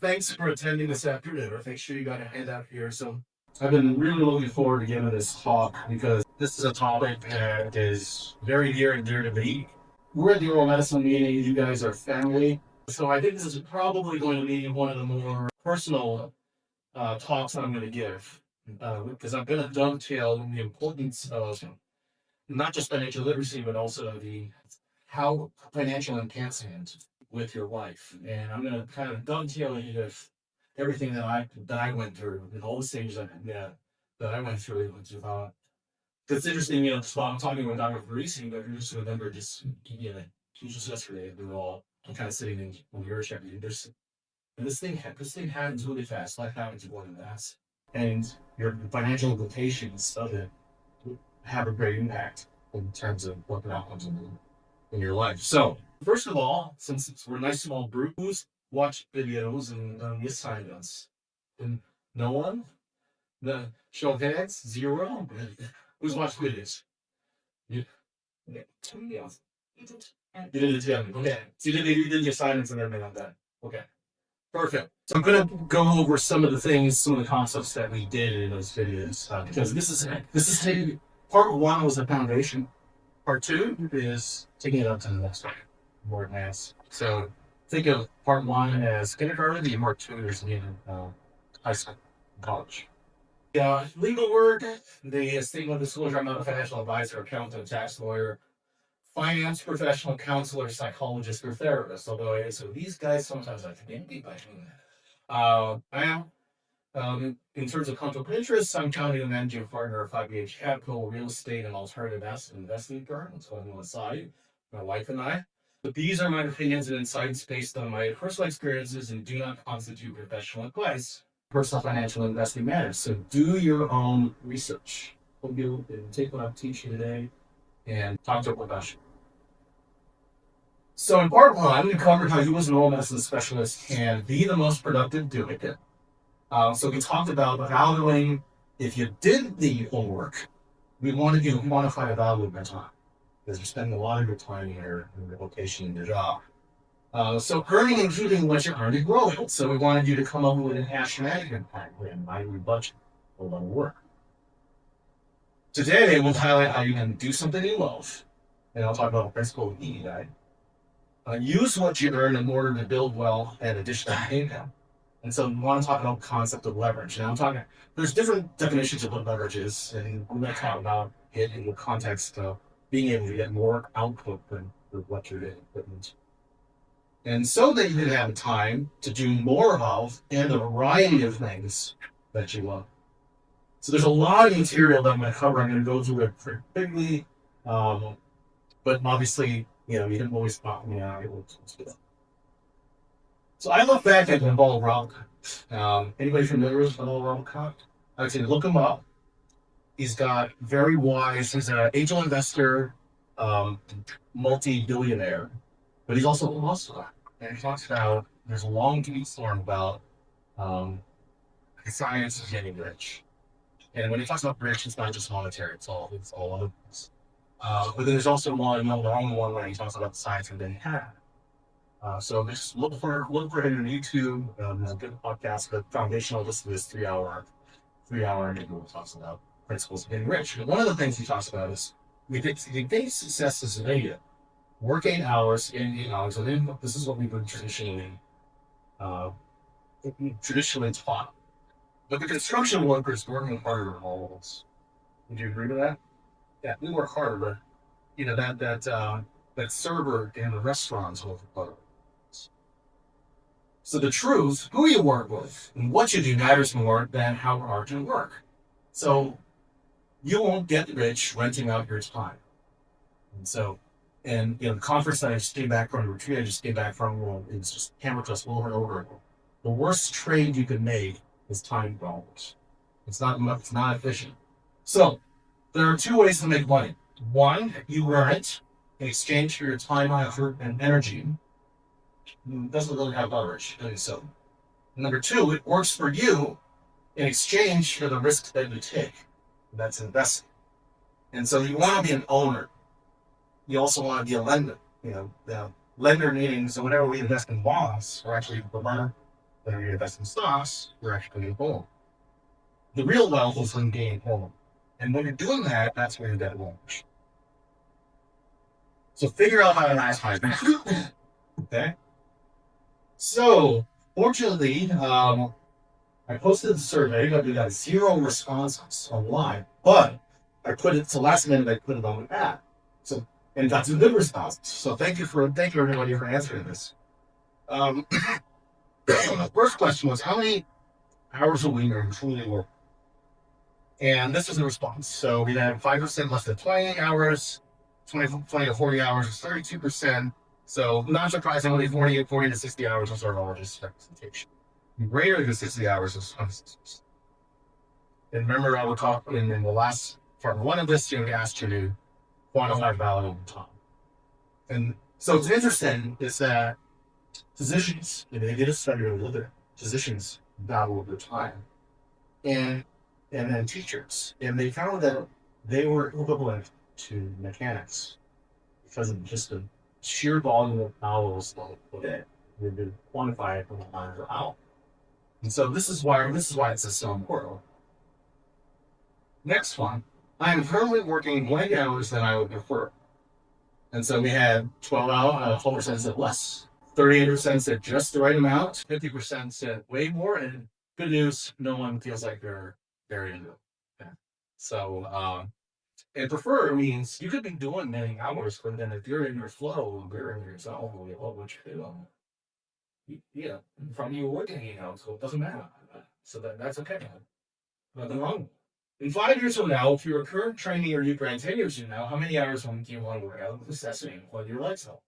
thanks for attending this afternoon. Make sure you got a handout here. So I've been really looking forward to giving this talk because this is a topic that is very near and dear to me. We're at the oral medicine meeting. You guys are family. So I think this is probably going to be one of the more personal talks that I'm going to give because I'm going to dovetail the importance of not just financial literacy, but also the how financial enhancement with your life. And I'm going to kind of dovetail it with everything that I went through and all the stages that I went through. It's interesting, I'm talking with Dr. Parisi, but I just remember just yesterday, we were all kind of sitting in your check. And this thing happens really fast. Life happens really fast. And your financial implications of it have a great impact in terms of what outcomes in your life. So, first of all, since we're a nice small group, who's watched videos and assigned us? And no one? The show of hands? Zero? Who's watched videos? You did it together. Okay. So you did the assignments and everything like that. Okay. Perfect. So I'm going to go over some of the concepts that we did in those videos because this is part one was the foundation. Part two is taking it up to the next one, more advanced. So think of part one as kindergarten, and part two is high school, college. Yeah, legal work, the statement of disclosure, I'm not a financial advisor, accountant, tax lawyer, finance professional, counselor, psychologist, or therapist. So these guys sometimes I can be by doing that. I am. In terms of conflict of interest, I'm counting a managing partner of 5BH Capital, real estate, and alternative asset investing firm. That's what I'm on the side, my wife and I. But these are my opinions and insights based on my personal experiences and do not constitute professional advice. Personal financial investing matters. So do your own research. Hope you take what I'm teaching today and talk to a professional. So in part one, we covered how you as an oral medicine specialist can be the most productive doing it. So we talked about valuing, if you did the homework, we wanted you to quantify the value of your time because you're spending a lot of your time here in your location in your job. So earning and keeping what you're earning growing. So we wanted you to come up with an cash management plan, by your budget, a lot of work. Today, we'll highlight how you can do something you love. And I'll talk about the principle of Ikigai. Use what you earn in order to build wealth and additional income. And so we want to talk about the concept of leverage. Now there's different definitions of what leverage is, and we're going to talk about it in the context of being able to get more output than what you're doing. And so that you can have time to do more of and a variety of things that you love. So there's a lot of material that I'm going to cover. I'm going to go through it pretty quickly, but obviously, you can always spot me out. So I look back at Naval Rock. Anybody familiar with Naval Rock? I would say look him up. He's got very wise. He's an angel investor, multi-billionaire, but he's also a philosopher. And he talks about there's a long form about the science of getting rich. And when he talks about rich, it's not just monetary. It's all other things. But then there's also one where he talks about the science of getting happy. So just look for it on YouTube. There's a good podcast, but foundational. This is 3 hour interview. Talks about principles of getting rich. And one of the things he talks about is we think success is immediate. Work 8 hours in 8 hours. And then this is what we've been traditionally taught. But the construction workers working harder than all of us. Would you agree with that? Yeah, we work harder, but that server in the restaurants work harder. So the truth, who you work with and what you do matters more than how hard you work. So you won't get rich renting out your time. And the conference that I just came back from, the retreat I just came back from, it's just hammered us over and over. The worst trade you can make is time dollars. It's not efficient. So there are two ways to make money. One, you earn it in exchange for your time, effort, and energy. It doesn't really have leverage. So number two, it works for you in exchange for the risk that you take. That's investing. And so you want to be an owner. You also want to be a lender. The lender meaning, so whenever we invest in bonds, we're actually the lender. Then we invest in stocks, we're actually going to home. The real wealth is in gaining home. And when you're doing that, that's where your debt launch. So figure out how to maximize that. Okay. So fortunately, I posted the survey, but we got 0 responses online. But I put it to last minute. I put it on the app, so and got some good responses. So thank you everybody for answering this. The first question was, how many hours a week are you truly working? And this is the response. So we had 5% less than 20 hours, 20 to 40 hours is 32%. So not surprisingly, 40 to 60 hours was our largest representation. Greater than 60 hours is 26%. And remember, I will talk in the last part one of this, we asked you to quantify value over time. And so it's interesting is that physicians, they did a study on other physicians value over time. And then teachers. And they found that they were equivalent to mechanics because of just the sheer volume of hours that they did quantify it from the line per hour. And so this is why it's so important. Next one. I am currently working 20 hours than I would prefer. And so we had 12% said less. 38% said just the right amount. 50% said way more. And good news, no one feels like they're very into it. Okay. So, and prefer means you could be doing many hours, but then if you're in your flow, you're in your zone, what would you do? Yeah, from you working, so it doesn't matter. So that's okay. Nothing wrong. In 5 years from now, if you're a current trainee or new grad 10 years from now, how many hours do you want to work out of necessity when your legs help?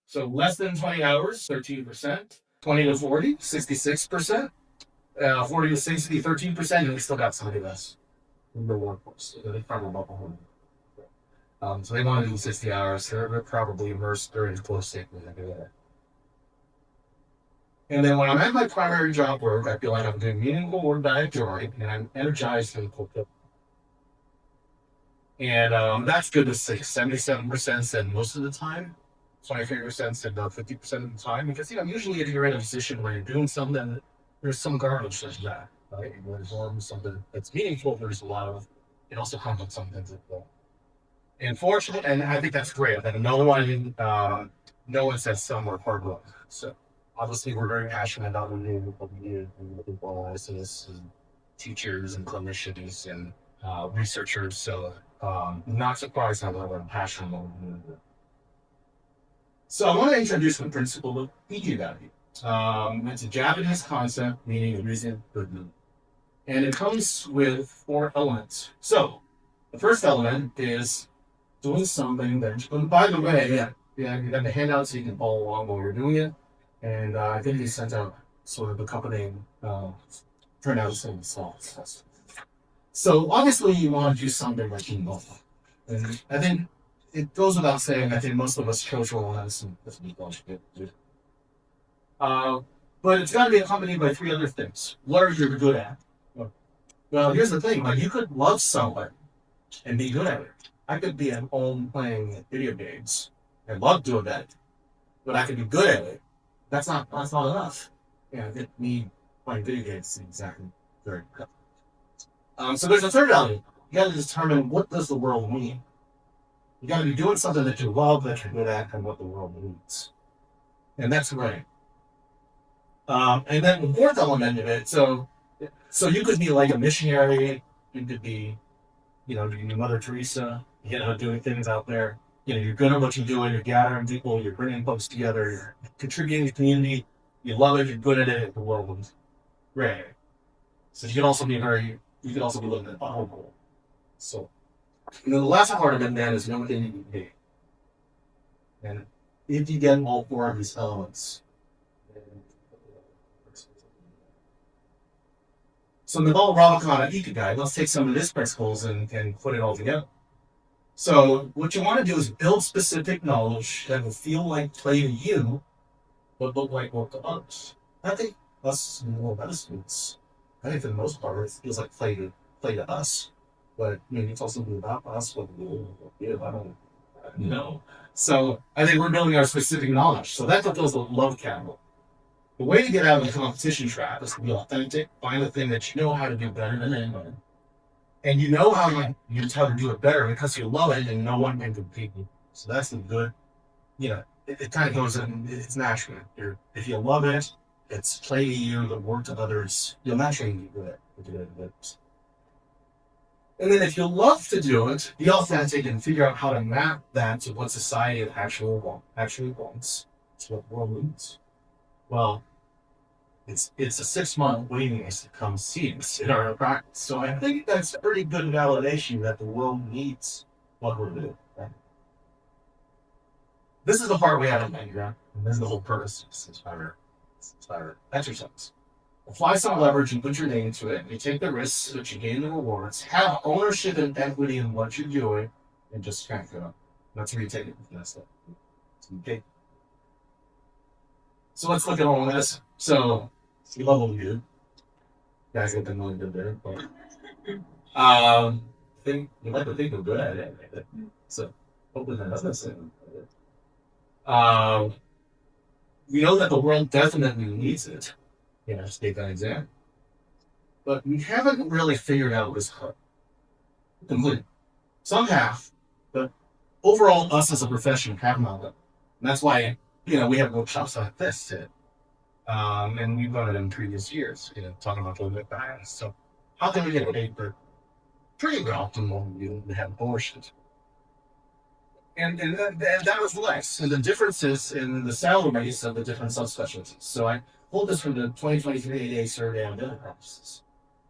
So less than 20 hours, 13%. 20 to 40, 66%. 40 to 60, 13%, and we still got somebody less in the workforce. So they probably about the whole. So they want to do 60 hours. They're probably immersed. They're in close state with it. And then when I'm at my primary job work, I feel like I'm doing meaningful work that I enjoy, and I'm energized and fulfilled. And that's good to say. 77% said most of the time. 23% said about 50% of the time. Because, usually if you're in a position where you're doing something, there's some garbage such as that. Right? There's something that's meaningful. There's a lot of, it also comes with something that's unfortunate, and I think that's great. That no one says some are hard work. So obviously we're very passionate about what we do and looking for analysis and teachers and clinicians and researchers. So not surprised how we're passionate about what we do. So I want to introduce the principle of Ikigai. It's a Japanese concept meaning the reason for good. And it comes with 4 elements. So the first element is doing something that, by the way, you got the handout so you can follow along while you're doing it. And I think he sent out sort of accompanying printouts and slides. So obviously you want to do something that you know. And I think it goes without saying, I think most of us chose role as we don't do. But it's got to be accompanied by 3 other things. What are you good at? Well, here's the thing. Like, you could love someone and be good at it. I could be at home playing video games and love doing that, but I could be good at it. That's not enough. Me playing video games is exactly very good. So there's a third element. You got to determine, what does the world mean? You got to be doing something that you love, that you're good at, and what the world needs. And that's great. And then the fourth element of it, so you could be like a missionary. You could be, Mother Teresa, doing things out there. You're good at what you're doing. You're gathering people. You're bringing folks together. You're contributing to the community. You love it. You're good at it. The world is great. So you can also be looking at the whole goal. So, the last part of it then is what can you do? And if you get all 4 of these elements. So Naval Ravikant Ikigai, let's take some of his principles and put it all together. So what you want to do is build specific knowledge that will feel like play to you, but look like work to others. I think us more medicines, I think for the most part, it feels like play to us. But maybe it's also about us, what we do. I don't know. So I think we're building our specific knowledge. So that's what feels the love capital. The way to get out of the competition trap is to be authentic, find the thing that you know how to do better than anyone. And you know how to do it better because you love it and no one can compete with you. So that's the good, it kind of goes in, it's natural. If you love it, it's play to you, the work to others, you'll naturally be good at it. And then if you love to do it, be authentic and figure out how to map that to what society actually wants. It's what the world needs. Well, it's a 6-month waiting list to come see us in our practice. So I think that's pretty good validation that the world needs what we're doing. Right? This is the part we haven't figured out. And this is the whole purpose of Inspire exercise. Apply some leverage and put your name to it. You take the risks so that you gain the rewards. Have ownership and equity in what you're doing, and just kind of go. That's where you take it from that stuff. Okay. So let's look at all this. So you level you guys get the really good there, but think you like to think we're good at it. So hopefully that doesn't say. We know that the world definitely needs it. Just take that example. But we haven't really figured out this completely. Some have, but overall, us as a profession have not done. And that's why, we have workshops like this. And we've done it in previous years, talking about the Napenas. So how can we get paid for pretty optimal to have abortions? And that was less. And the differences in the salaries of the different subspecialties. So I pulled this from the 2023 ADA survey on dental practices.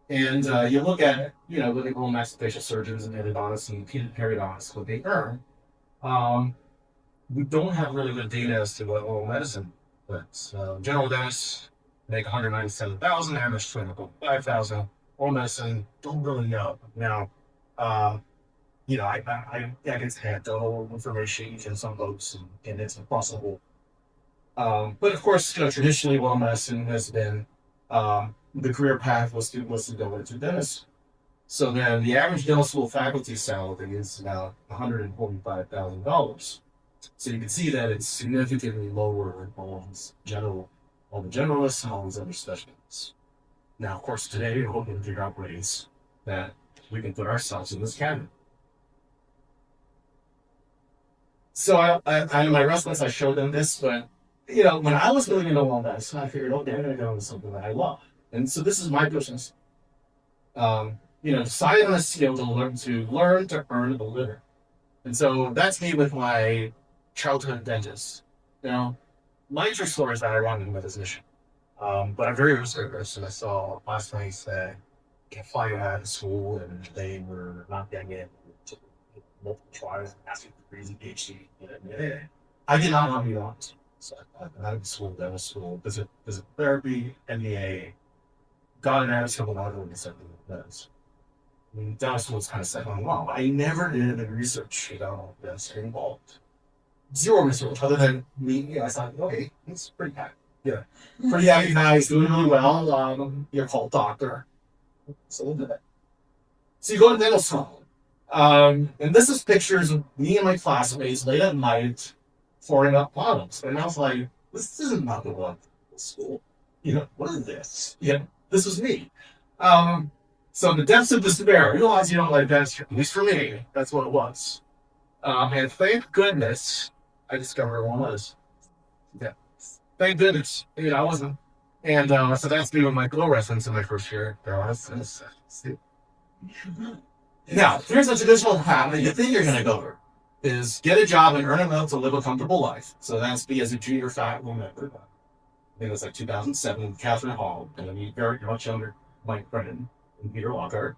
And you look at it, look at maxillofacial surgeons and endodontists and periodontists, what they earn. We don't have really good data as to what oral medicine does. General dentists make $197,000, average $205,000. Oral medicine, don't really know. Now, I can have the whole information in some folks, and it's impossible. But of course, traditionally, oral medicine has been the career path was to go into dentistry. So then the average dental school faculty salary is now $145,000. So you can see that it's significantly lower than all the generalists and all these other specialties. Now, of course, today we're hoping to figure out ways that we can put ourselves in this category. So I in my restaurants, I showed them this, but when I was going into all that, so I figured, okay, I'm going to go into something that I love. And so this is my business. Decide on a skill to learn to earn a living. And so that's me with my childhood dentist. My interest story is that I wanted to be a physician. But I'm very reserved, and I saw last night that flying out of school and they were not getting in to multiple trials, asking for degrees, PhD. I did not want to be honest. So I went out of school, dental school, visit therapy, MBA, got an attitude of water and something like that. Dental school was kind of set on, wow, I never did any research about all this involved. Zero research other than me. I thought, okay, it's pretty happy. Yeah. Pretty happy guys, doing really well. You're called doctor. So we'll do that. So you go to dental school. And this is pictures of me and my classmates late at night pouring up bottles. And I was like, this isn't not the one school. What is this? This was me. So the depths of despair, realize you don't like that, at least for me, that's what it was. And thank goodness I discovered what it was. Yeah. Thank goodness. I wasn't. And so that's me with my glow reference in my first year. Now, here's a traditional path that you think you're going to go through. Is get a job and earn enough to live a comfortable life. So that's be as a junior faculty member. I think it was like 2007 with Catherine Hall, and then you very much younger Mike Brennan and Peter Walker.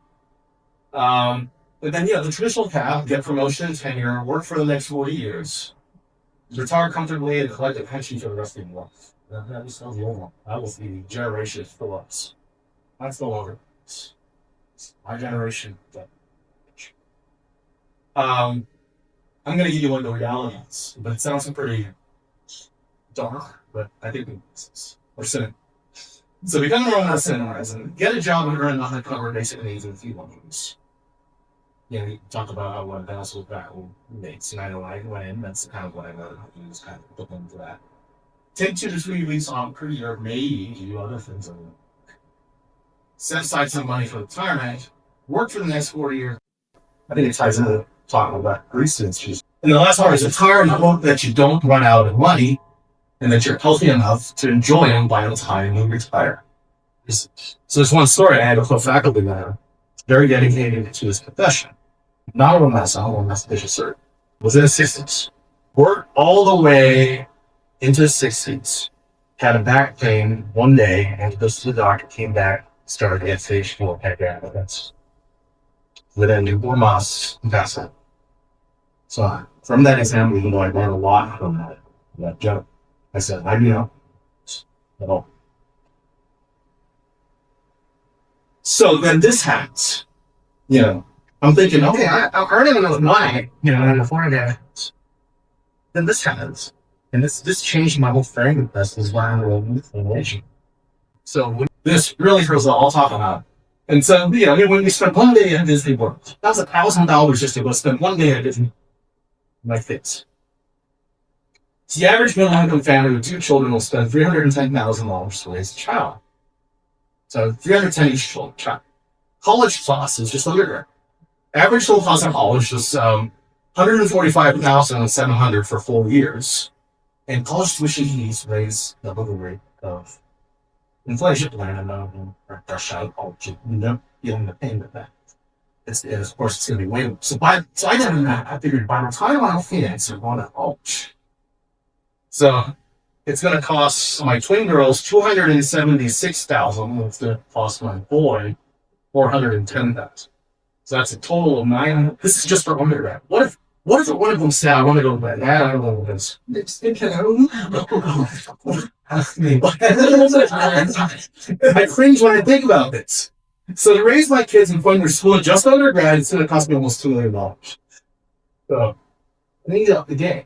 But then, the traditional path, get promotion, tenure, work for the next 40 years, retire comfortably, and collect a pension for the rest of your life. That was the old one. That was the generation for us. That's no longer. My generation. I'm going to give you one of the realities, but it sounds pretty dark, but I think we're cynical. So become your own medicine, get a job and earn enough to cover basic needs in a few months. You talk about how one dentist back mates, and I know I went in, that's kind of what I wanted to do, is kind of look into that. take 2 to 3 weeks off per year, maybe do other things. Set aside some money for retirement, work for the next 4 years. I think it ties into talking about recency. And the last part is retire and hope that you don't run out of money and that you're healthy enough to enjoy them by the time you retire. So there's one story. I had a faculty member, very dedicated to his profession. Not a mathematician, was in his 60s. Worked all the way into his 60s. Had a back pain one day and goes to the doctor, came back, started to get stage 4 pancreatic cancer. Within 4 months, passed out. So from that example, even though I learned a lot from that joke, I said, I do know. At all. So then this happens. I'm thinking, okay, I'm earning enough money, and afford that. Then this happens. And this changed my whole frame. This is why I'm rolling with inflation. So this really throws all talk about. And so, when we spent one day at Disney World, that was $1,000 just to go spend one day at Disney. Like this. So the average middle income family with 2 children will spend $310,000 to raise a child. So $310,000 each child. College cost is just undergrad. Average total cost of college is $145,700 for 4 years. And college tuition fees raise double the rate of inflation. Getting the payment back. Of course, it's going to be way. So I figured by the time I'm finished, I'm going to college. So it's going to cost my twin girls $276,000. It's going to cost my boy $410,000. So that's a total of $900. This is just for undergrad. What if one of them said, I want to go to bed? I don't know this. I cringe when I think about this. So to raise my kids and fund their school just undergrad, it's going to cost me almost $2 million. So I need to up the game.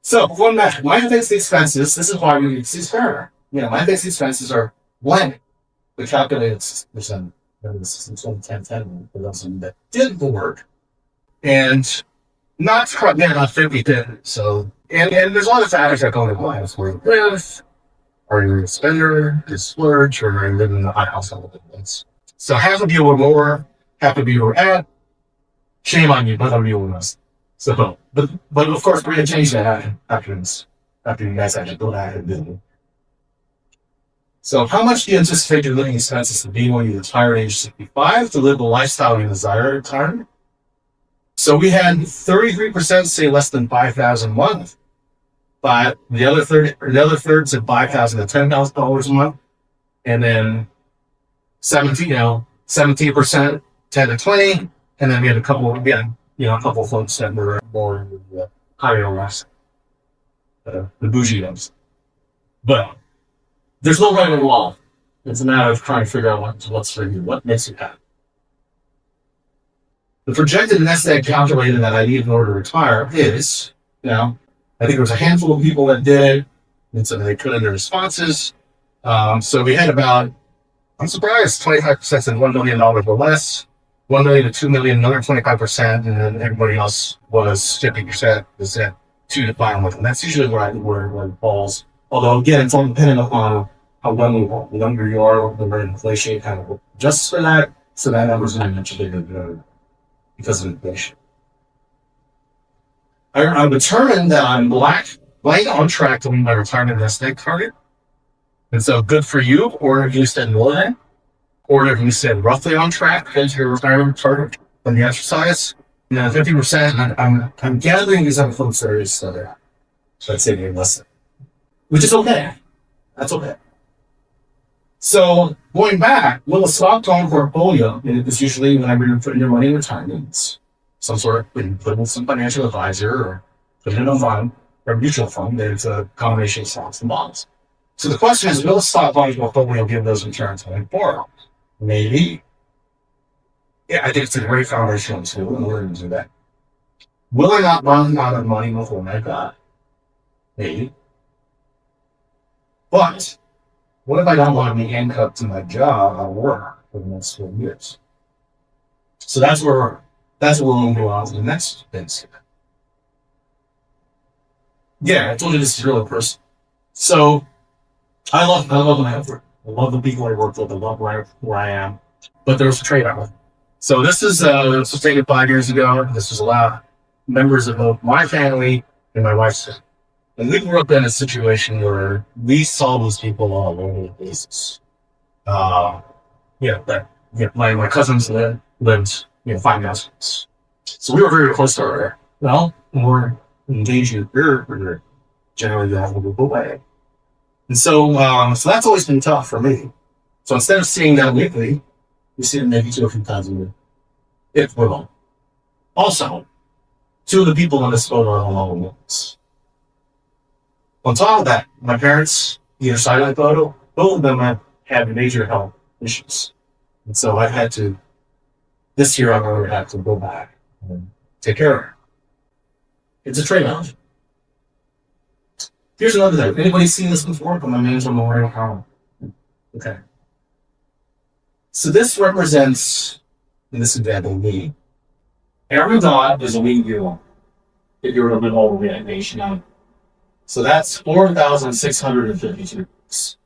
So going back, my fixed expenses, this is why we use these fair. My fixed expenses are blank. We calculated 6%. This is 10 for those that didn't work. And not 50-50. So, and there's a lot of factors that go into why it's where you live. Are you a spender, you splurge, or are you living in a high household? So half of you were more, half of you were at. Shame on you, but I'm you with us. So, but of course we're gonna change that after you guys actually go back and do it. So how much do you anticipate your living expenses to be when you retire at age 65 to live the lifestyle you desire at retirement? So we had 33% say less than $5,000 a month, but the other third said $5,000 to $10,000 a month, and then 17%, 10 to 20, and then we had a couple of folks that were more higher or less, the bougie ones. But there's no right or wrong. It's a matter of trying to figure out what's for you, what makes you happy. The projected nest egg calculator that I need in order to retire is, I think there was a handful of people that did it, and so they put in their responses. So we had about, I'm surprised, 25% said $1 million or less, 1 million to 2 million, another 25%, and then everybody else was 50% is at 2 to 5 million. And that's usually where it falls. Although again, it's all dependent upon how younger you are, the rate of inflation kind of adjusts for that. So that number's going to be much bigger because of inflation. I'm determined that I'm blank on track to meet my retirement nest egg target. And so good for you, or if you said more than, or if you said roughly on track as your retirement target from the exercise, 50%, I'm gathering these other folks that are still there. So I'd say maybe less than. Which is okay. That's okay. So going back, will a stock tone portfolio is usually whenever you're putting your money in retirement, some sort of put in with some financial advisor or put it in a fund or a mutual fund. There's a combination of stocks and bonds. So the question is, will a stock bond portfolio give those returns going forward? Maybe. Yeah, I think it's a great foundational tool in order to do that. Will I not run out of money before I die? Maybe. But what if I don't want to be handcuffed to my job or work for the next 4 years? So that's where we'll move on to the next thing. Yeah, I told you this is really personal. So I love my effort. I love the people I work with. I love where I am. But there's a trade-off. So this was taken 5 years ago. This was a lot of members of both my family and my wife's family. And we grew up in a situation where we saw those people on a regular basis. Uh, my cousins lived 5 miles. So we were very close to her. Well, when we're engaged with her, we're generally going to move away. And so that's always been tough for me. So instead of seeing them weekly, we see them maybe 2 or 3 times a year, if we're alone. Also, 2 of the people in this photo are alone ones. On top of that, my parents, either side of the photo, both of them have had major health issues. And so I've had to, this year I'm going to have to go back and take care of her. It's a trade-off. Here's another thing. Anybody seen this before? But my name's on the Memorial Column. Okay. So this represents, in this example, me. Every dot is a week year long. If you're a little over the nation. So that's 4,652 weeks.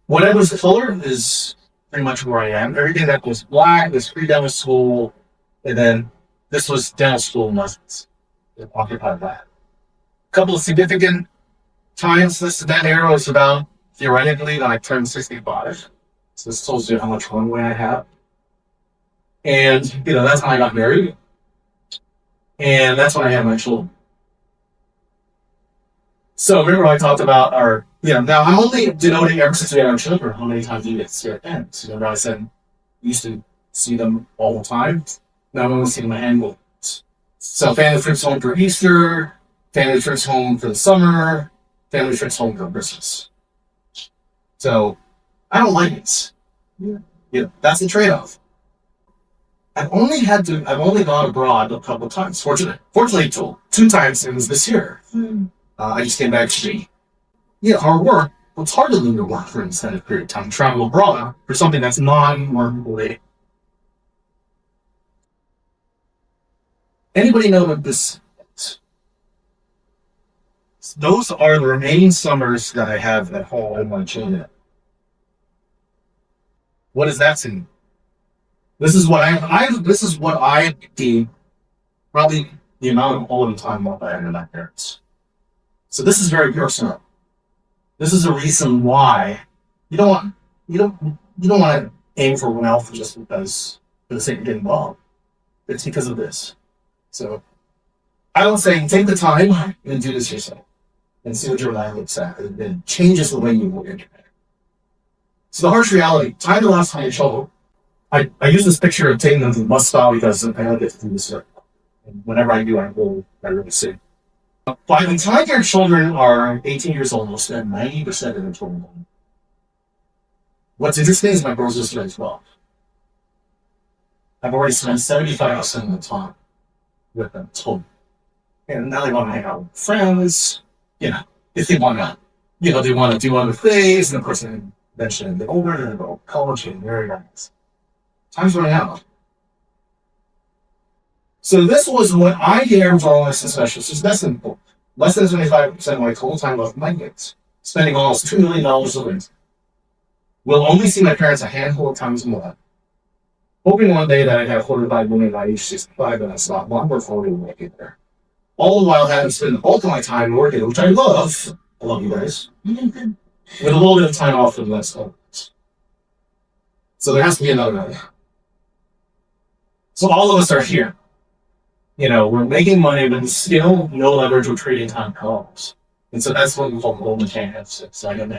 Whatever's color is pretty much where I am. Everything that was black is pre-dental school, and then this was dental school lessons. It occupied that. A couple of significant times that arrow is about theoretically when I turned 65. So this tells you how much runway I have. And that's when I got married. And that's when I had my children. So remember I talked about now I'm only denoting ever since we had our children how many times you get to see our parents. Remember I said we used to see them all the time. Now I'm only seeing them a handful. So family trips home for Easter, family trips home for the summer, family trips home for Christmas. So I don't like it. That's the trade-off. I've only gone abroad a couple of times. Fortunately, 2 times it was this year. I just came back to our work. It's hard to leave your work for an extended period of time. Travel abroad for something that's non-work related. Anybody know what this is? Those are the remaining summers that I have at home in my children. What does that mean? This is what I deem probably the amount of quality time off I had with my parents. So this is very personal. This is a reason why you don't want to aim for wealth just because for the sake of getting involved. It's because of this. So I would say take the time and do this yourself and see what your life looks like. It changes the way you look at your life. So the harsh reality, time the last time you children. I use this picture of taking them to the bus stop because I don't get to do this. And whenever I do, I really see. By the time your children are 18 years old, they'll spend 90% of their total money. What's interesting is my girls are still 12. I've already spent 75% of the time with them total. And now they want to hang out with friends, if they want to, they want to do other things. And of course, eventually they're older and they go to college and very nice. Time's running out. So this was what I did for all my specialists. Less than 75% of my total time left my kids, spending almost $2 million a week. Will only see my parents a handful of times more. Hoping one day that I'd have $45 million by age 65 and I stop longer for me working there. All the while having to spend the bulk of my time working, which I love. I love you guys. With a little bit of time off for the next couple months. So there has to be another way. So all of us are here. We're making money, but still no leverage or trading time calls. And so that's what we call golden handcuffs. So I got the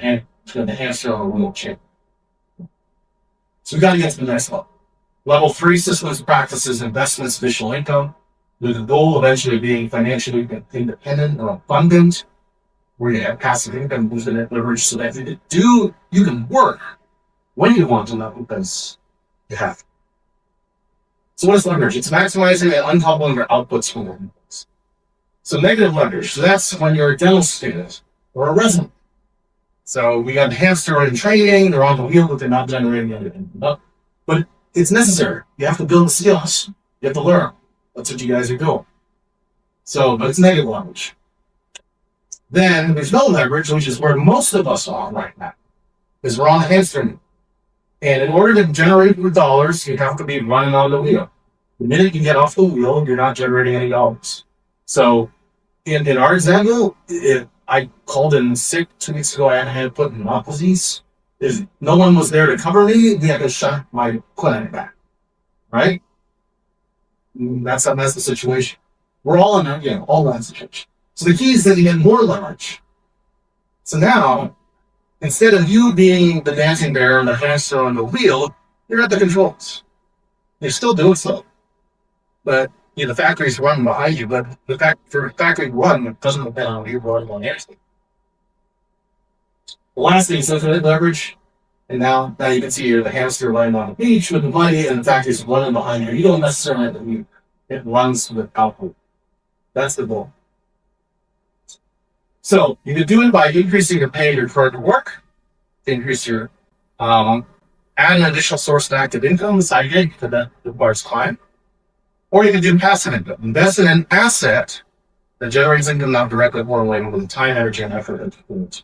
hamster on a wheel chain. So we got to get to the next level. Level 3 systems, practices, investments, visual income, with the goal eventually being financially independent or abundant, where you have passive income, boosted net leverage, so that you can work when you want to, not because you have to. So what is leverage? It's maximizing and uncoupling your outputs from your inputs. So negative leverage, so that's when you're a dental student or a resident. So we got the hamster in training, they're on the wheel, but they're not generating anything. But it's necessary. You have to build the skills. You have to learn. That's what you guys are doing. So, but it's negative leverage. Then there's no leverage, which is where most of us are right now, because we're on the hamster wheel. And in order to generate your dollars, you have to be running on the wheel. The minute you get off the wheel, you're not generating any dollars. So in our example, if I called in sick 2 weeks ago, I had put in disease. If no one was there to cover me, we had to shut my clinic back. Right? That's the situation. We're all in that, all that situation. So the key is that you get more leverage. So now, instead of you being the dancing bear and the hamster on the wheel, you're at the controls. You're still doing so. But the factory's running behind you, but for factory run, it doesn't depend on you running on anything. The last thing is infinite leverage. And now you can see you're the hamster lying on the beach with the money, and the factory's running behind you. You don't necessarily have to move. It runs with output. That's the goal. So you can do it by increasing your pay your current work, increase your add an additional source of active income, side gig that requires client. Or you can do passive income. Invest in an asset that generates income not directly correlated with the time, energy, and effort that you put.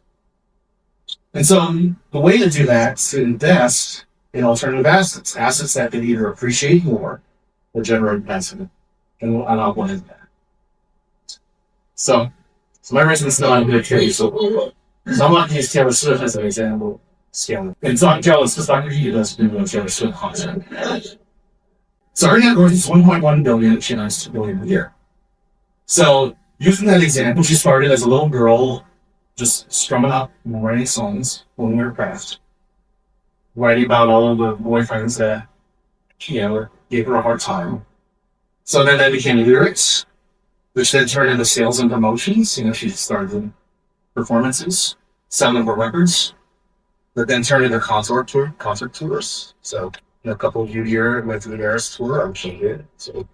And so the way to do that is to invest in alternative assets that can either appreciate more or generate passive income. And I'll go into that. So my reason is not a good case. So I'm not going to use Taylor Swift as an example. And so I'm jealous because Dr. He does do a Taylor Swift concert. So her net worth is $1.1 billion. She earns $2 billion a year. So using that example, she started as a little girl, just strumming up and writing songs, holding her craft, writing about all of the boyfriends that gave her a hard time. So then that became lyrics, which then turned into sales and promotions. She started doing performances, selling more records, but then turned into concert tours. So a couple of you here went through the Eras tour, I'm sure you did. So,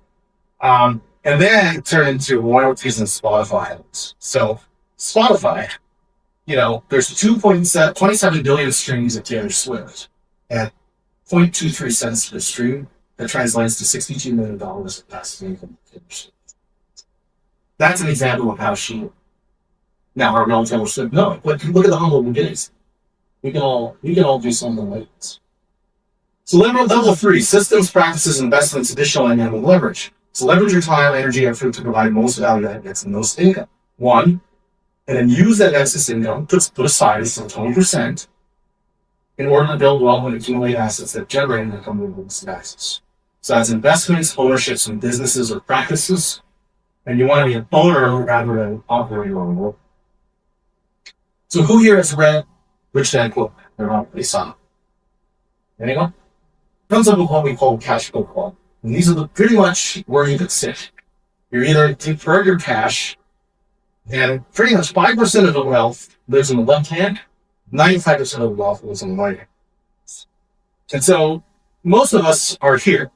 and then it turned into royalties and Spotify. So Spotify, there's 27 billion streams of Taylor Swift at 0.23 cents per stream. That translates to $62 million of passive income. That's an example of how she. Now, our non-Taylor Swift, no, but look at the humble beginnings. We can all do something like this. So level 3, systems, practices, investments, additional dynamic leverage. So leverage your time, energy, effort to provide most value that gets the most income. 1, and then use that excess income, put aside some 20%, in order to build wealth and accumulate assets that generate income with those assets. So that's investments, ownerships in businesses or practices, and you want to be an owner rather than operator on the world. So who here has read Rich Dad Poor Dad? They're not really some. Anyone? Comes up with what we call Cashflow Quadrant. And these are pretty much where you could sit. You're either defer your cash, and pretty much 5% of the wealth lives in the left hand, 95% of the wealth lives in the right hand. And so most of us are here.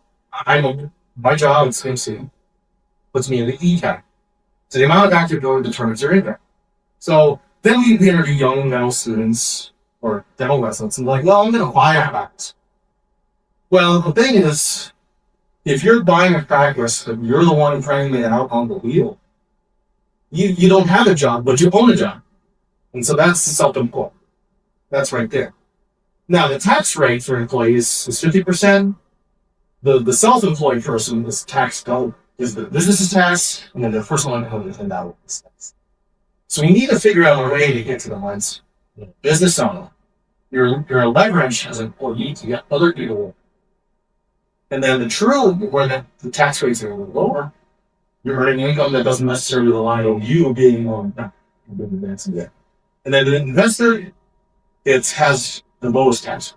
My job is MC puts me in the E category. So the amount of active ability determines your income. So then we interview young dental students or dental residents and like, well, I'm going to buy a practice. Well, the thing is, if you're buying a practice, but you're the one trying it out on the wheel, you don't have a job, but you own a job. And so that's the self-employed. That's right there. Now, the tax rate for employees is 50%. The self-employed person is taxed double. Is the business's tax, and then the personal income is $10 tax. So we need to figure out a way to get to the ones. Business owner, you're leverage as an employee to get other people. And then the true, where the tax rates are a little lower, you're earning income that doesn't necessarily rely on you being on. And then the investor, it has the lowest tax.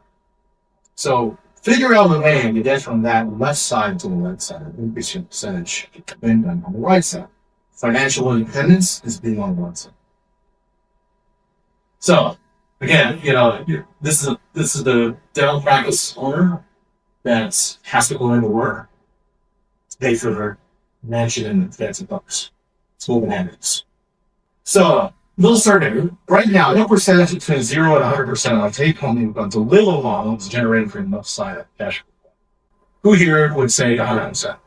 So figure out the way to get from that left side to the right side, increase your percentage of income on the right side. Financial independence is being on the right side. So again, this is the dental practice owner that has to go into work to pay for their mansion and fancy bucks. It's moving habits. So little survey. Right now, no percentage between 0 and 100% of take home income to live along is generated from the left side of cash. Who here would say 100%?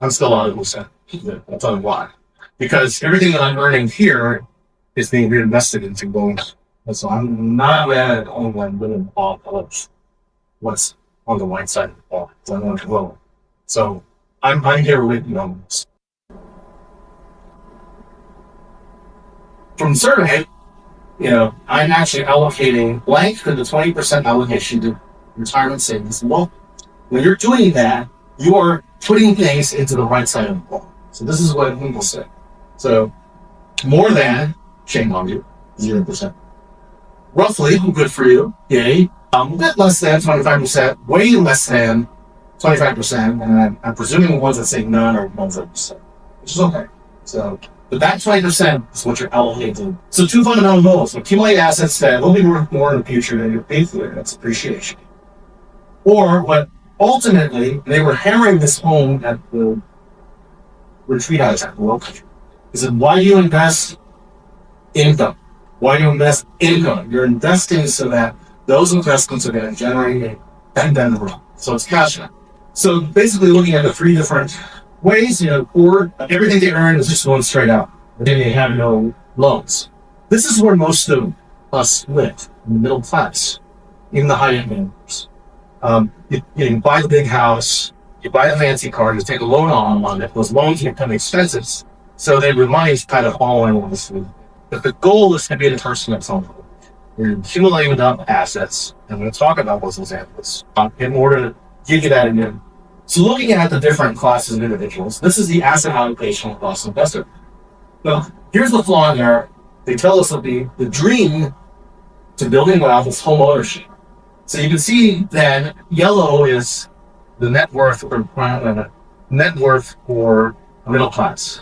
I'm still 100%. I'll tell you why. Because everything that I'm earning here is being reinvested into loans. And so I'm not mad at online living off of what's on the right side of the ball. So I want to grow. So I'm here with numbers. From the survey, I'm actually allocating blank to the 20% allocation to retirement savings. Well, when you're doing that, you are putting things into the right side of the ball. So this is what we will say. So more than, shame on you, 0%. Roughly, good for you, yay. A bit less than 25%, way less than 25%, and I'm presuming the ones that say none are ones that percent, which is okay. So, but that 20% is what you're allocating. So two fundamental goals: accumulate assets that will be worth more in the future than you paid for it. That's appreciation. Or what ultimately they were hammering this home at the retreat house at the World Country. Is that why do you invest income? Why do you invest income? You're investing so that those investments are going to generate a and down the road. So it's cash out. So basically looking at the three different ways, or everything they earn is just going straight out. They have no loans. This is where most of us live, in the middle class, even the high-end members. You buy the big house, you buy the fancy car, you take a loan on it. Those loans become expensive. So their money is kind of all in on this. But the goal is to be the person that's on. You're accumulating enough assets, and I'm going to talk about those examples in order to give you that again. So looking at the different classes of individuals, this is the asset allocation across the investor. Well, here's the flaw in there. They tell us that the dream to building wealth is home ownership. So you can see that yellow is the net worth for middle class.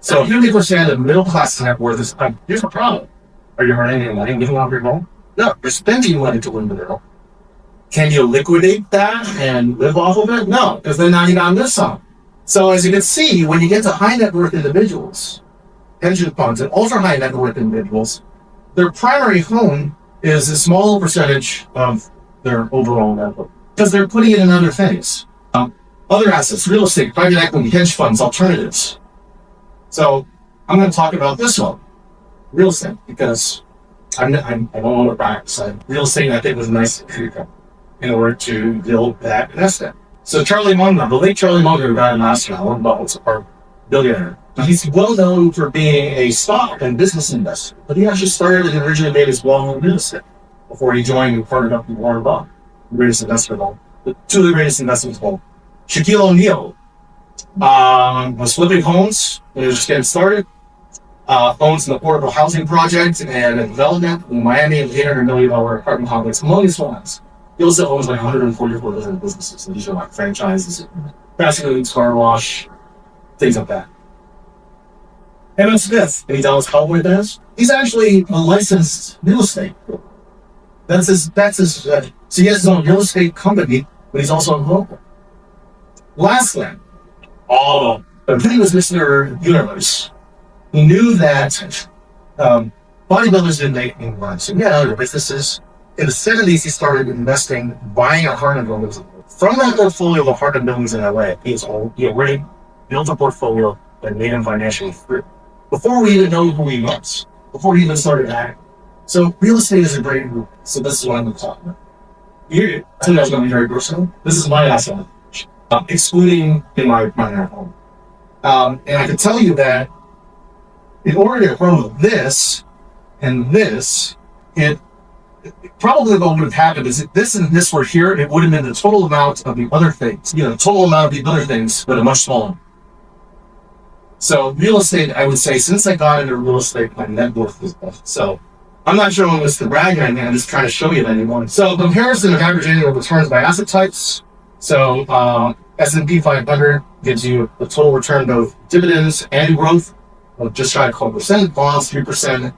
So 50% of middle class net worth is, here's the problem. Are you earning any money giving out your home? No, you're spending money to win the middle. Can you liquidate that and live off of it? No, because then now you got this sum. So as you can see, when you get to high net worth individuals, pension funds and ultra high net worth individuals, their primary home is a small percentage of their overall net worth because they're putting it in other things. Other assets, real estate, private equity, hedge funds, alternatives. So I'm going to talk about this one, real estate, because I don't want to practice. Real estate, I think, was nice in order to build that investment. So Charlie Munger, the late Charlie Munger, who died last year, Warren Buffett's a billionaire. He's well known for being a stock and business investor, but he actually started and originally made his wealth in real estate before he joined and partnered up with Warren Buffett, the greatest investor of all, two of the greatest investors of all. Shaquille O'Neal was flipping homes when he was just getting started. Owns an affordable housing project and a development in Miami of $800 million apartment complex, among his ones. He also owns like 144 different businesses. And these are like franchises, fast food, car wash, things like that. Evan Smith, any Dallas Cowboy fans? He's actually a licensed real estate. That's his. So he has his own real estate company, but he's also a local. Lastly, I think it was Mr. Universe. He knew that bodybuilders didn't make any money, so he had other businesses. In the 70s, he started investing, buying apartment buildings. From that portfolio of apartment buildings in LA, he already built a portfolio that made him financially free. Before we even know who he was, before he even started acting. So real estate is a great group. So this is what I'm going to talk about. Here, I think that's going to be very personal. This is my asset, excluding in my home. And I can tell you that in order to grow this and this, it probably what would have happened is if this and this were here, it would have been the total amount of the other things, total amount of the other things, but a much smaller. So real estate, I would say, since I got into real estate, my net worth is up. So I'm not showing this to brag right now, I'm just trying to show you that anymore. So comparison of average annual returns by asset types. So S&P 500 gives you the total return of dividends and growth of just shy of 12%, bonds 3%.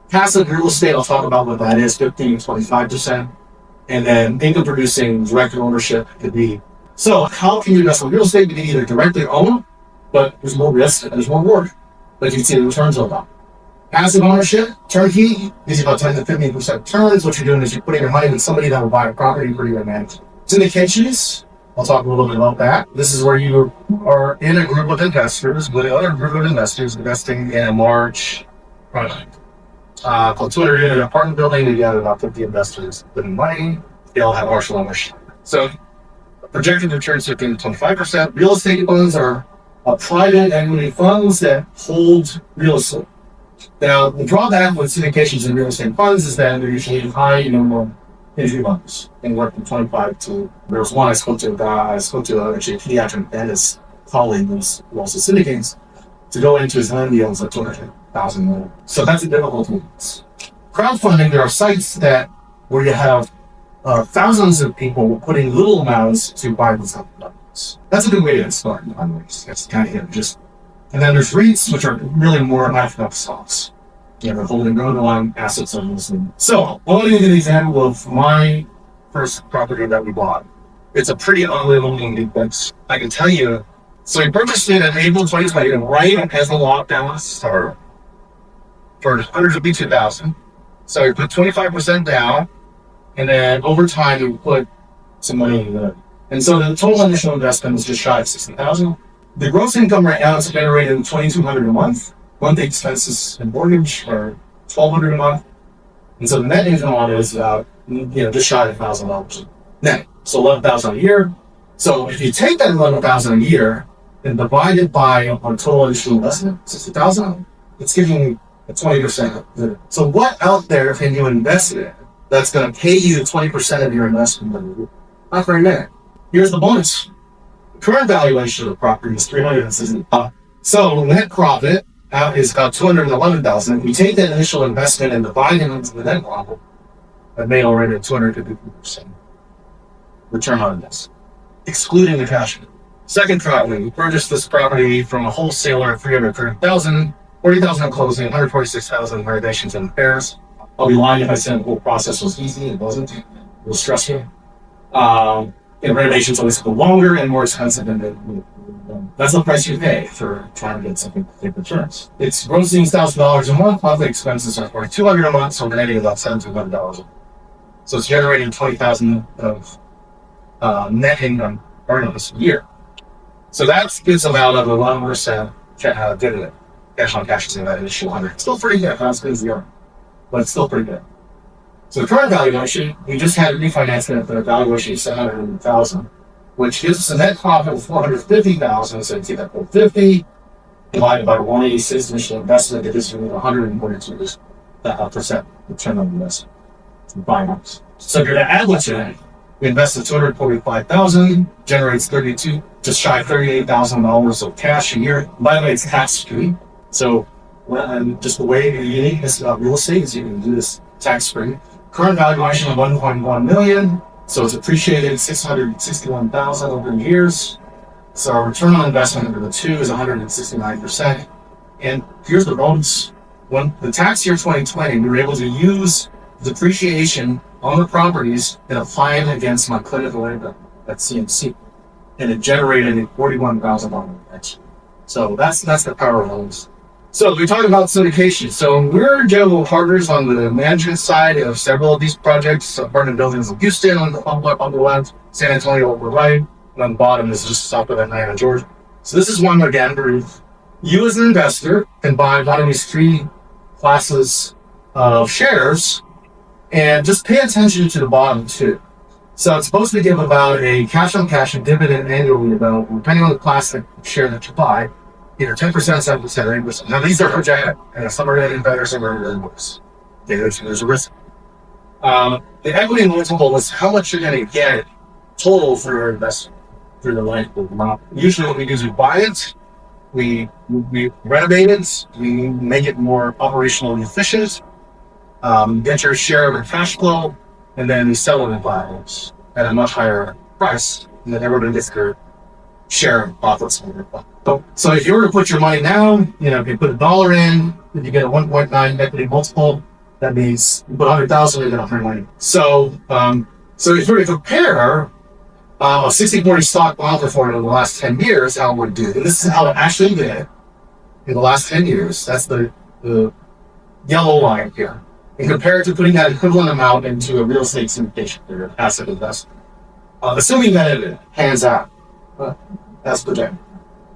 Passive real estate, I'll talk about what that is, 15 to 25%. And then income producing direct ownership could be. So how can you invest in real estate? You can either directly own, but there's more risk and there's more work. But you can see the returns of that. Passive ownership, turnkey, gives you about 10 to 15% returns. What you're doing is you're putting your money with somebody that will buy a property for you and manage it. Syndications, I'll talk a little bit about that. This is where you are in a group of investors with other group of investors investing in a large project. For 200 unit apartment building, you got about 50 investors putting money. They all have partial ownership. So projected returns 15 to 25%. Real estate funds are private equity funds that hold real estate. Now, the drawback with syndications and real estate funds is that they're usually high minimum entry levels, anywhere from 25 to. There was one I spoke to actually a pediatric dentist colleague who's also syndicates to go into his land deals at 200,000. So that's a difficult one. Crowdfunding, there are sites where you have thousands of people putting little amounts to buy these companies. That's a good way to get started. That's kind of just. And then there's REITs, which are really more life stocks. They're holding underlying assets on this. So I want to give you an example of my first property that we bought. It's a pretty ugly looking but I can tell you. So we purchased it in April 2020, right as the lockdown started, for $152,000. So we put 25% down, and then over time we put some money into it. And so the total initial investment was just shy of $60,000. The gross income right now is generated $2,200 a month. Monthly expenses and mortgage are $1,200 a month. And so the net income on it is about, just shy of $1,000 net. So $11,000 a year. So if you take that $11,000 a year and divide it by on total initial investment, $60,000, it's giving you a 20%. So what out there can you invest in that's going to pay you 20% of your investment? Not very many. Here's the bonus. Current valuation of the property is $360,000. So net profit is about $211,000. If you take that initial investment and divide it into the net profit, I've made already a 250% return on investment, excluding the cash. Second property, we purchased this property from a wholesaler at $330,000, $40,000 on closing, $146,000 in renovations and repairs. I'll be lying if I said the whole process was easy. It wasn't. It was stressful. Renovations always go longer and more expensive than that's the price you pay for trying to get something to take returns. It's grossing $1,000 a month. Monthly expenses are $200 a month, so we're netting about $1,700. So it's generating $20,000 of net income earnings a year. So that gives about a 11% dividend. Cash on cash is in that initial 100. Still pretty good. Not as good as the other, but it's still pretty good. So the current valuation, we just had refinancing at the valuation of $700,000, which gives us a net profit of $450,000. So you take that 450 divided by 186 initial investment, it gives you 142% return on investment from finance. So if you're to add what's in it, we invested $245,000, generates just shy of $38,000 of cash a year. By the way, it's tax free. So just the way the uniqueness of real estate is you can do this tax free. Current valuation of $1.1 million. So it's appreciated $661,000 over the years. So our return on investment under the two is 169%. And here's the bonus. When the tax year 2020, we were able to use depreciation on the properties and apply it against my clinical income at CMC. And it generated a $41,000 So that's the power of loans. So we talked about syndication. So we're general partners on the management side of several of these projects. Apartment buildings in Houston on the left, San Antonio on the right, and on the bottom is just south of Atlanta, Georgia. So this is one again where you as an investor can buy one of these three classes of shares, and just pay attention to the bottom too. So it's supposed to give about a cash on cash and dividend annually, about depending on the class of share that you buy. Either 10%, 7%, 8%. Now these are projected, and some are getting better, some are getting worse. Okay, there's a risk. The equity multiple is how much you're going to get total for your investment through the life of the model. Usually what we do is we buy it, we renovate it, we make it more operationally efficient, get your share of the cash flow, and then we sell it in buys at a much higher price, and then everybody gets their share of profits. So if you were to put your money down, if you put $1 in, if you get a 1.9 equity multiple, that means you put 100,000, you get 100 So if you were to compare a 60-40 stock bond performance in the last 10 years, how it would do. And this is how it actually did in the last 10 years. That's the yellow line here. And compared to putting that equivalent amount into a real estate syndication or an asset investment. Assuming that it pans out. That's projected.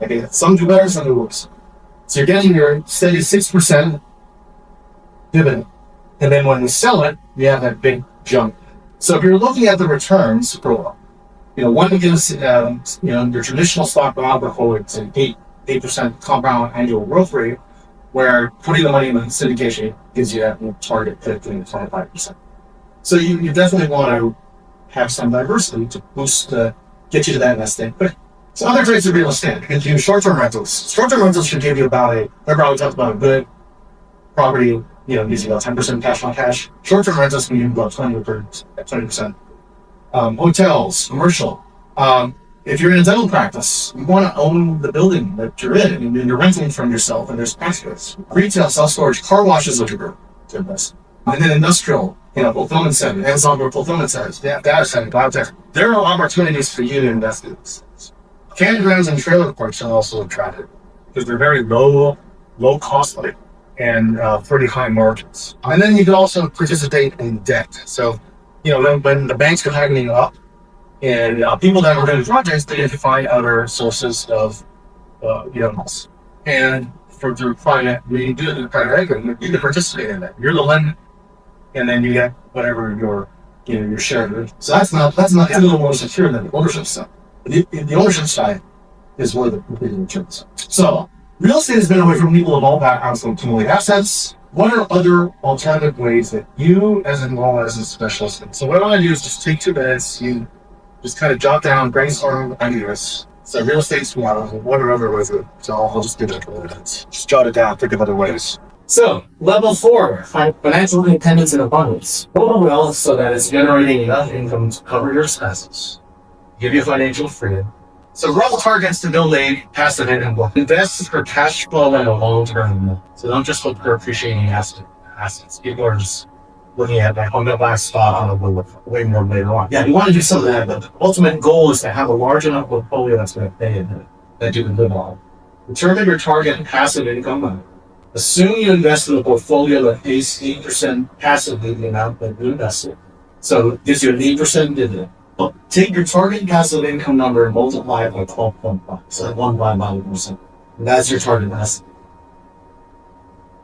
Okay, some do better, some do worse. So you're getting your steady 6% dividend. And then when you sell it, you have that big jump. So if you're looking at the returns for, one gives, your traditional stock bond portfolio, it's an 8% compound annual growth rate, where putting the money in the syndication gives you that target 15 to 25%. So you definitely want to have some diversity to get you to that nesting. But so other trades of real estate, you can do short-term rentals. Short-term rentals should give you remember I talked about a good property, gives you about 10% cash on cash. Short-term rentals can give you about 20%. Hotels, commercial. If you're in a dental practice, you want to own the building that you're in, and you're renting from yourself, and there's passwords. Retail, self-storage, car washes are good to invest. And then industrial, fulfillment center, Amazon fulfillment centers, data center, biotech. There are opportunities for you to invest in this. Campgrounds and trailer parks are also attractive because they're very low costly and pretty high margins. And then you can also participate in debt. So, when the banks are tightening up, and people that are doing projects, they need to find other sources of, and through private equity, you can participate in that. You're the lender, and then you get whatever your share. So that's not a little more secure than the ownership side. The ownership side is where the returns. So real estate has been a way for people of all backgrounds to accumulate assets. What are other alternative ways that you, as a specialist? So what I want to do is just take 2 minutes. You just kind of jot down, brainstorm ideas. So real estate's one. What are other ways? So I'll just give it a couple minutes. Just jot it down. Think of other ways. So level 4, financial independence and abundance. Build wealth so that it's generating enough income to cover your expenses. Give you financial freedom. So roll targets to build a passive income. Invest for cash flow and a long-term. So don't just look for appreciating assets. People are just looking at I'm going to buy stock on a way more later on. Yeah, you want to do some of that, but the ultimate goal is to have a large enough portfolio that's going to pay it, that you can live on. Determine your target passive income. Assume you invest in a portfolio that pays 8% passively the amount that you invested. So it gives you an 8% dividend. Take your target passive income number and multiply it by 12.5. So 1 by 1%. And that's your target passive.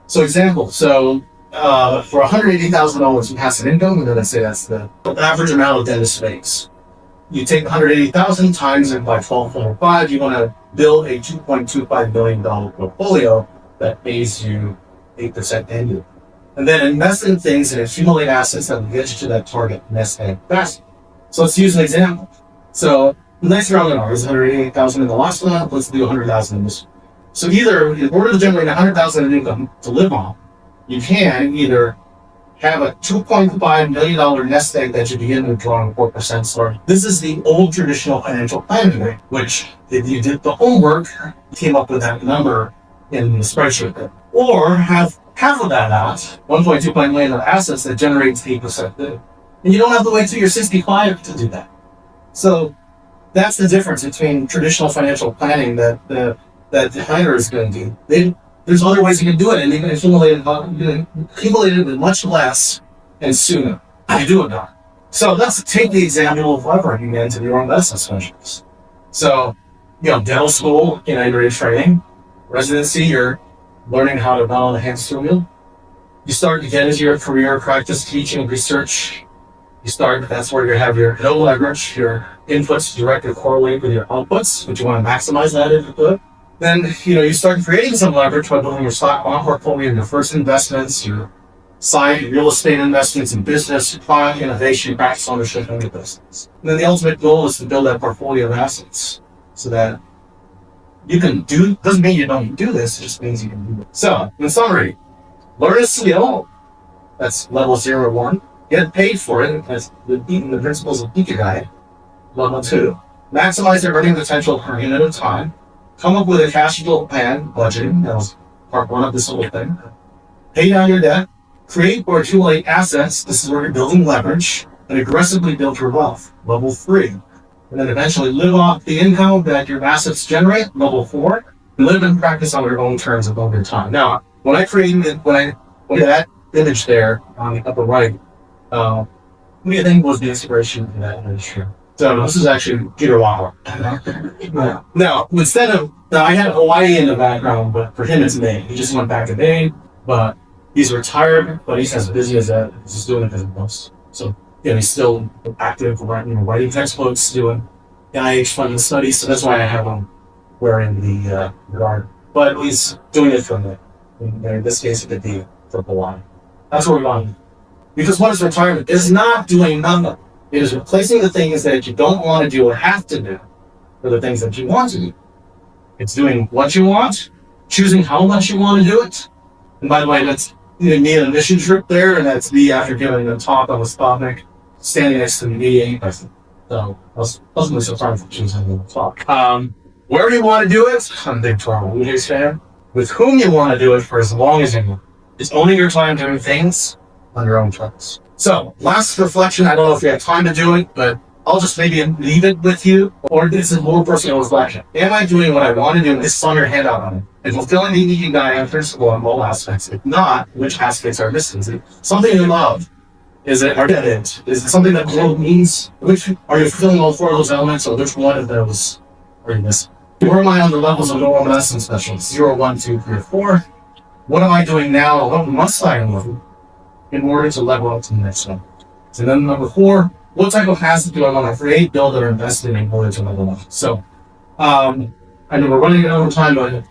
So example, for $180,000 in passive income, and then let's say that's the average amount of dentist space. You take $180,000 times it by 12.5, you want to build a $2.25 billion portfolio that pays you 8% annually. And then invest in things and accumulate assets that will get you to that target nest egg faster. So let's use an example. So nice round numbers, 188,000 in the last one. Let's do 100,000 in this one. So either in order to generate 100,000 in income to live on, you can either have a $2.5 million nest egg that you begin withdrawing 4% start. This is the old traditional financial planning way, which if you did the homework, came up with that number in the spreadsheet. Or have half of that out, 1.25 million of assets that generates 8%. And you don't have to wait till you're 65 to do that. So that's the difference between traditional financial planning that the planner is going to do. There's other ways you can do it, and you can accumulate it with much less and sooner. You do it now. So let's take the example of leveraging into your own investment strategies. So, dental school, you're in training. Residency, you're learning how to run a hamster wheel. You start to get into your career, practice, teaching, research. That's where you have your no leverage, your inputs directly correlate with your outputs, but you want to maximize that input. Then, you start creating some leverage by building your stock bond portfolio, your first investments, your side real estate investments in business, product innovation, practice ownership, and your business. And then the ultimate goal is to build that portfolio of assets so that you can doesn't mean you don't do this, it just means you can do it. So, in summary, learn a skill, that's level 0 1. Get paid for it, as the principles of Ikigai. Level 2, maximize your earning potential per unit of time. Come up with a cash flow plan, budgeting, that was part 1 of this whole thing. Pay down your debt, create or accumulate assets, this is where you're building leverage, and aggressively build your wealth, level 3. And then eventually live off the income that your assets generate, level 4, and live and practice on your own terms of your time. Now, when I that image there on the upper right, what do you think was the inspiration for that image? So this is actually Peter Waller. Now, I had Hawaii in the background, but for him it's Maine. He just went back to Maine, but He's retired, but he's as busy as that. He's just doing it as he wants. So, he's still active, writing textbooks, doing NIH funded studies. So that's why I have him wearing the guard. But he's doing it from in this case, it could be for Hawaii. That's what we want. Because what is retirement? It's not doing nothing. It is replacing the things that you don't want to do or have to do for the things that you want to do. It's doing what you want, choosing how much you want to do it. And by the way, that's me an mission trip there, and that's me after giving a talk on this topic, standing next to me. So I was ultimately surprised for choosing the talk. Where do you want to do it? I'm a big Toronto Blue Jays fan. With whom you want to do it for as long as you want. It's owning your time doing things on your own terms. So, last reflection, I don't know if you have time to do it, but I'll just maybe leave it with you, or this is more personal reflection. Am I doing what I want to do? This is on your handout on it. And fulfilling the Ikigai principle on all aspects. If not, which aspects are missing? Is it something you love? Is it ardent? Is it something that growth means? Which are you fulfilling all four of those elements, or which one of those are you missing? Where am I on the levels of normal medicine specialists? 0, 1, 2, 3, 4. What am I doing now? What must I do in order to level up to the next one? So then number 4, what type of assets do I want to create, build, or invest in order to level up? So, I know we're running out of time, but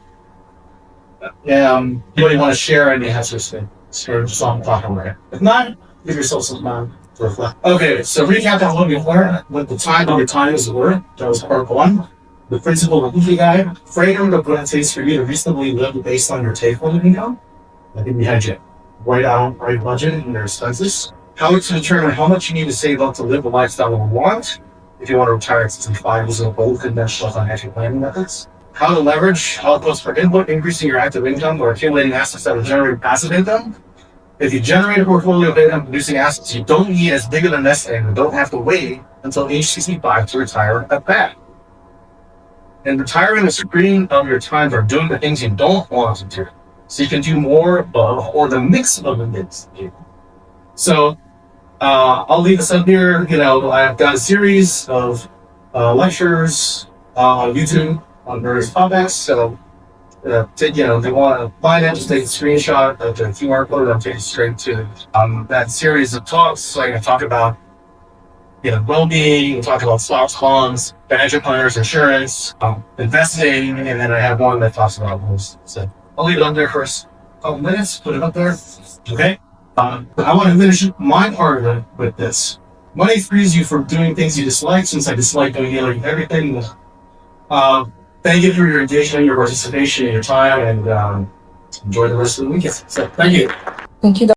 anybody want to share any answers to just on talking about it? If not, give yourself some time to reflect. Okay, so recap on what we learned with the time of your time is the word. That was part 1. The principle of Ikigai, freedom of what it takes for you to reasonably live based on your take-home income. I think we had you write out, right budget and your expenses. How to determine how much you need to save up to live the lifestyle you want. If you want to retire at 65 years old, both conventional financial planning methods. How to leverage outputs per input, increasing your active income or accumulating assets that will generate passive income. If you generate a portfolio of income producing assets, you don't need as big of a nest egg and don't have to wait until age 65 to retire at that. And retiring is freeing of your time for doing the things you don't want to do. So you can do more of, or the mix of the mix. So I'll leave this up here. I've got a series of lectures on YouTube on various topics. So, if they want to find it, just take a screenshot of the QR code. I'll take you straight to that series of talks. So I can talk about well-being, we'll talk about stocks, bonds, financial planners, insurance, investing, and then I have one that talks about those. So I'll leave it up there for a couple minutes, put it up there. Okay? I want to finish my part of it with this. Money frees you from doing things you dislike, since I dislike doing everything. Thank you for your engagement, your participation, your time, and enjoy the rest of the weekend. So thank you. Thank you.